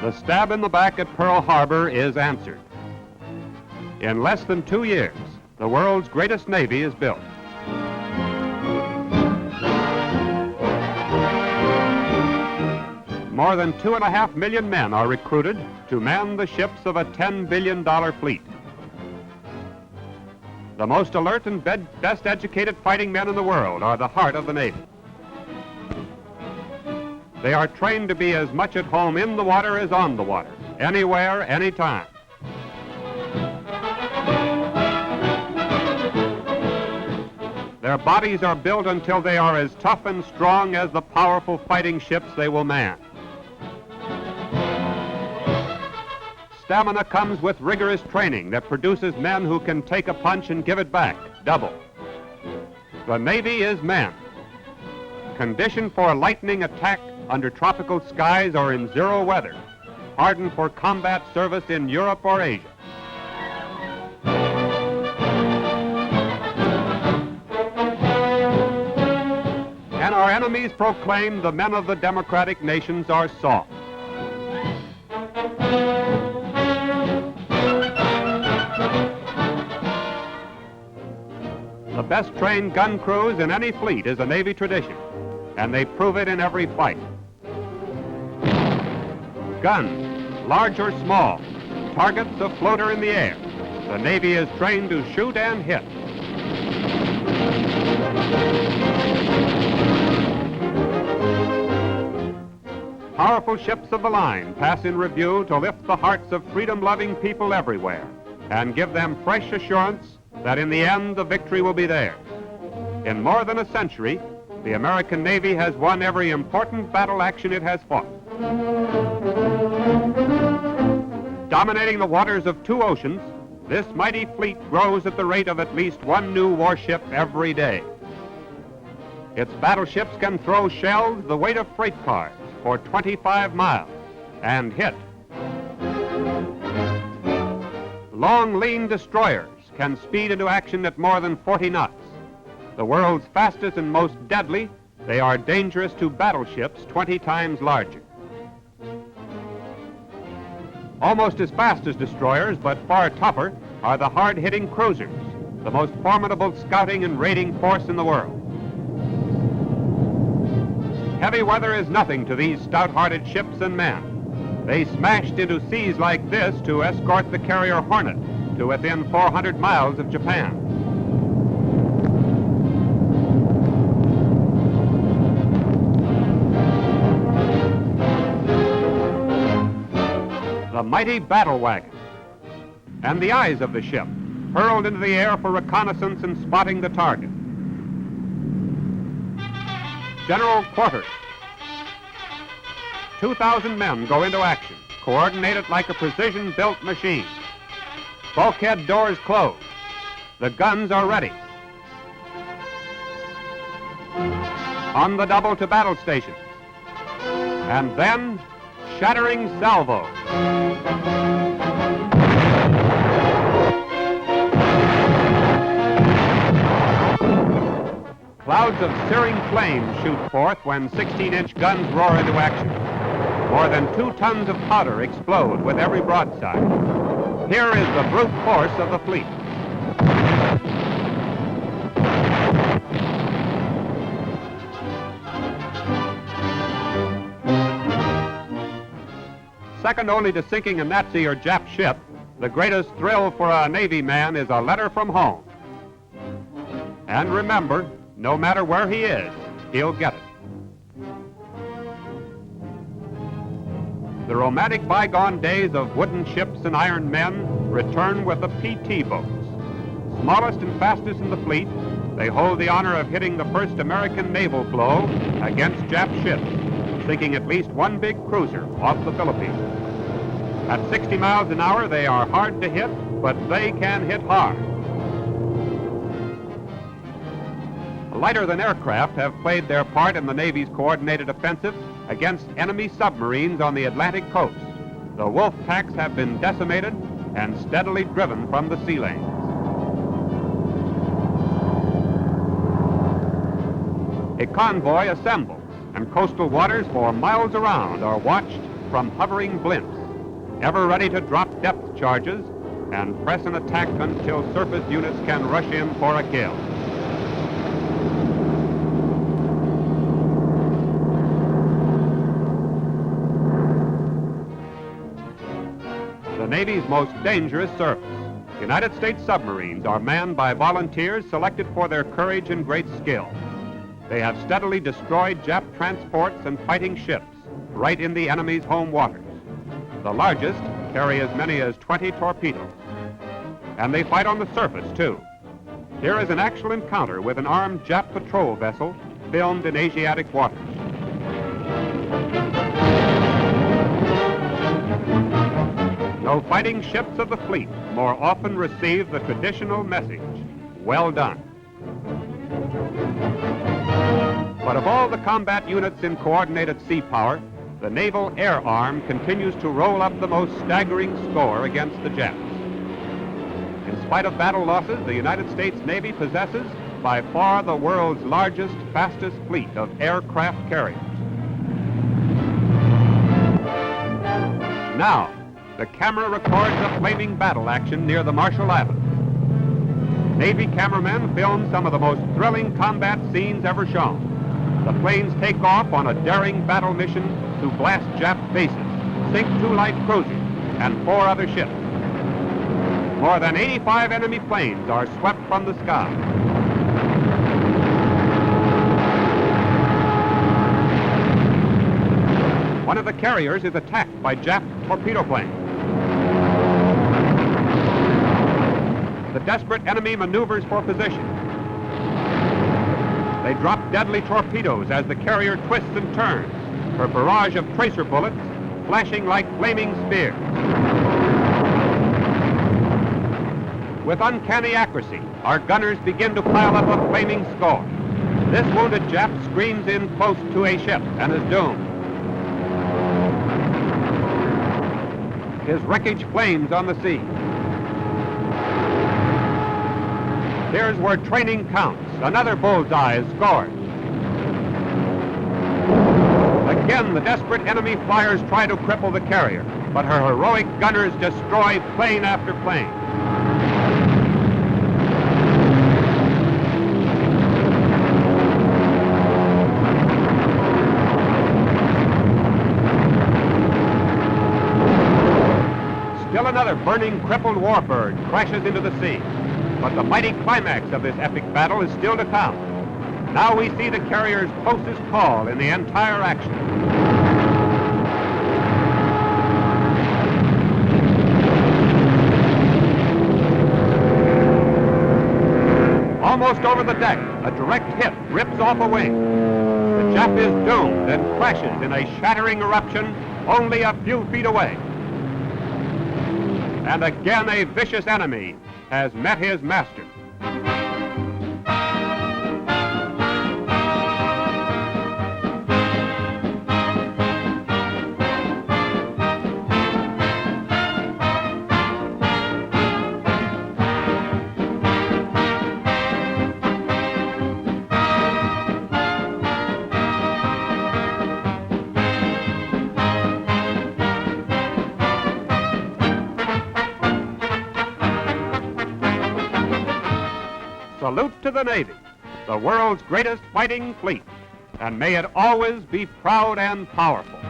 The stab in the back at Pearl Harbor is answered. In less than 2 years, the world's greatest Navy is built. More than 2.5 million men are recruited to man the ships of a $10 billion fleet. The most alert and best educated fighting men in the world are the heart of the Navy. They are trained to be as much at home in the water as on the water, anywhere, anytime. Their bodies are built until they are as tough and strong as the powerful fighting ships they will man. Stamina comes with rigorous training that produces men who can take a punch and give it back, double. The Navy is men, conditioned for lightning attack under tropical skies or in zero weather, hardened for combat service in Europe or Asia. And our enemies proclaim the men of the democratic nations are soft. The best trained gun crews in any fleet is a Navy tradition, and they prove it in every fight. Guns, large or small, targets afloat or in the air, the Navy is trained to shoot and hit. Powerful ships of the line pass in review to lift the hearts of freedom-loving people everywhere and give them fresh assurance that in the end the victory will be theirs. In more than a century, the American Navy has won every important battle action it has fought. Dominating the waters of 2 oceans, this mighty fleet grows at the rate of at least 1 new warship every day. Its battleships can throw shells the weight of freight cars for 25 miles and hit. Long, lean destroyers can speed into action at more than 40 knots. The world's fastest and most deadly, they are dangerous to battleships 20 times larger. Almost as fast as destroyers, but far tougher, are the hard-hitting cruisers, the most formidable scouting and raiding force in the world. Heavy weather is nothing to these stout-hearted ships and men. They smashed into seas like this to escort the carrier Hornet to within 400 miles of Japan. The mighty battle wagon and the eyes of the ship hurled into the air for reconnaissance and spotting the target. General quarters. 2,000 men go into action, coordinated like a precision-built machine. Bulkhead doors closed. The guns are ready. On the double to battle stations. And then, shattering salvo. Clouds of searing flames shoot forth when 16-inch guns roar into action. More than 2 tons of powder explode with every broadside. Here is the brute force of the fleet. Second only to sinking a Nazi or Jap ship, the greatest thrill for a Navy man is a letter from home. And remember, no matter where he is, he'll get it. The romantic bygone days of wooden ships and iron men return with the PT boats. Smallest and fastest in the fleet, they hold the honor of hitting the first American naval blow against Jap ships, sinking at least 1 big cruiser off the Philippines. At 60 miles an hour, they are hard to hit, but they can hit hard. Lighter-than aircraft have played their part in the Navy's coordinated offensive against enemy submarines on the Atlantic coast. The wolf packs have been decimated and steadily driven from the sea lanes. A convoy assembles, and coastal waters for miles around are watched from hovering blimps, ever ready to drop depth charges and press an attack until surface units can rush in for a kill. The Navy's most dangerous service. United States submarines are manned by volunteers selected for their courage and great skill. They have steadily destroyed Jap transports and fighting ships right in the enemy's home waters. The largest carry as many as 20 torpedoes. And they fight on the surface, too. Here is an actual encounter with an armed Jap patrol vessel filmed in Asiatic waters. No fighting ships of the fleet more often receive the traditional message, well done. But of all the combat units in coordinated sea power, the naval air arm continues to roll up the most staggering score against the Japs. In spite of battle losses, the United States Navy possesses by far the world's largest, fastest fleet of aircraft carriers. Now, the camera records a flaming battle action near the Marshall Islands. Navy cameramen film some of the most thrilling combat scenes ever shown. The planes take off on a daring battle mission to blast Jap bases, sink 2 light cruisers, and 4 other ships. More than 85 enemy planes are swept from the sky. One of the carriers is attacked by Jap torpedo planes. The desperate enemy maneuvers for position. They drop deadly torpedoes as the carrier twists and turns, her barrage of tracer bullets flashing like flaming spears. With uncanny accuracy, our gunners begin to pile up a flaming score. This wounded Jap screams in close to a ship and is doomed. His wreckage flames on the sea. Here's where training counts. Another bullseye is scored. Again, the desperate enemy flyers try to cripple the carrier, but her heroic gunners destroy plane after plane. Still another burning, crippled warbird crashes into the sea. But the mighty climax of this epic battle is still to come. Now we see the carrier's closest call in the entire action. Almost over the deck, a direct hit rips off a wing. The Jap is doomed and crashes in a shattering eruption only a few feet away. And again a vicious enemy has met his master. Salute to the Navy, the world's greatest fighting fleet, and may it always be proud and powerful.